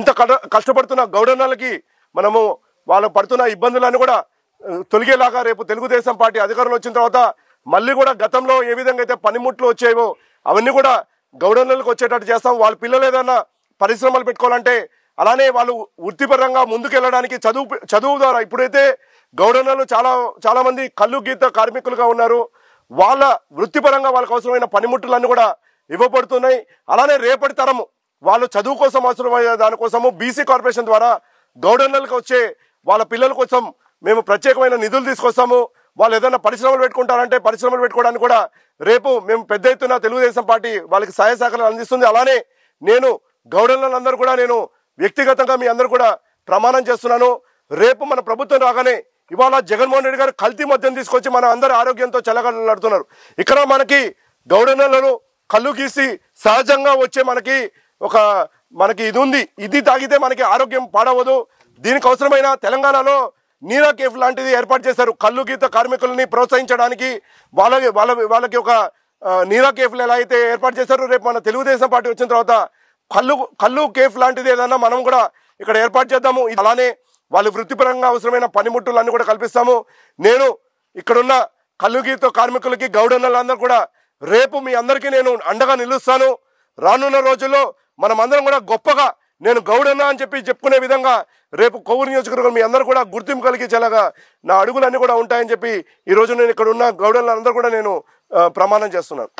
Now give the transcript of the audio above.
ఇంత కష్టపడుతున్న గౌడన్నలకి మనము వాళ్ళు పడుతున్న ఇబ్బందులన్నీ కూడా తొలగేలాగా రేపు తెలుగుదేశం పార్టీ అధికారంలో వచ్చిన తర్వాత మళ్ళీ కూడా గతంలో ఏ విధంగా అయితే పనిముట్లు వచ్చేవో అవన్నీ కూడా గౌడన్నలకు వచ్చేటట్టు చేస్తాం. వాళ్ళ పిల్లలు ఏదైనా పరిశ్రమలు పెట్టుకోవాలంటే అలానే వాళ్ళు వృత్తిపరంగా ముందుకెళ్ళడానికి చదువు ద్వారా ఇప్పుడైతే గౌడన్నలు చాలా మంది కళ్ళు గీత కార్మికులుగా ఉన్నారు. వాళ్ళ వృత్తిపరంగా వాళ్ళకు అవసరమైన పనిముట్లన్నీ కూడా ఇవ్వబడుతున్నాయి. అలానే రేపటి తరము వాళ్ళు చదువు కోసం అవసరమైన దానికోసము బీసీ కార్పొరేషన్ ద్వారా గౌడన్నలకు వచ్చే వాళ్ళ పిల్లల కోసం మేము ప్రత్యేకమైన నిధులు తీసుకొస్తాము. వాళ్ళు ఏదైనా పరిశ్రమలు పెట్టుకుంటారంటే పరిశ్రమలు పెట్టుకోవడానికి కూడా రేపు మేము పెద్ద ఎత్తున తెలుగుదేశం పార్టీ వాళ్ళకి సహాయ సహకారాలు అందిస్తుంది. అలానే నేను గౌడన్నలందరూ కూడా నేను వ్యక్తిగతంగా మీ అందరూ కూడా ప్రమాణం చేస్తున్నాను. రేపు మన ప్రభుత్వం రాగానే ఇవాళ జగన్మోహన్ రెడ్డి గారు కల్తీ మద్యం తీసుకొచ్చి మన అందరి ఆరోగ్యంతో చెలగలాడుతున్నారు. ఇక్కడ మనకి గౌడన్నలను కళ్ళు గీసి సహజంగా వచ్చే మనకి ఇది ఉంది. ఇది తాగితే మనకి ఆరోగ్యం పాడవదు. దీనికి అవసరమైన తెలంగాణలో నీరా కేఫ్ లాంటిది ఏర్పాటు చేశారు. కళ్ళు గీత కార్మికులని ప్రోత్సహించడానికి వాళ్ళకి ఒక నీరా కేఫ్లు ఎలా అయితే ఏర్పాటు చేశారు, రేపు మన తెలుగుదేశం పార్టీ వచ్చిన తర్వాత కళ్ళు కేఫ్ లాంటిది ఏదన్నా మనం కూడా ఇక్కడ ఏర్పాటు చేద్దాము. అలానే వాళ్ళ వృత్తిపరంగా అవసరమైన పనిముట్టులన్నీ కూడా కల్పిస్తాము. నేను ఇక్కడున్న కళ్ళు గీత కార్మికులకి గౌడన్నలందరూ కూడా రేపు మీ అందరికీ నేను అండగా నిలుస్తాను. రానున్న రోజుల్లో మనం అందరం కూడా గొప్పగా నేను గౌడన్న అని చెప్పుకునే విధంగా రేపు కొవ్వూరు నియోజకవర్గం మీ అందరూ కూడా గుర్తింపు కలిగించేలాగా నా అడుగులన్నీ కూడా ఉంటాయని చెప్పి ఈరోజు నేను ఇక్కడ ఉన్న గౌడన్నలందరూ కూడా నేను ప్రమాణం చేస్తున్నాను.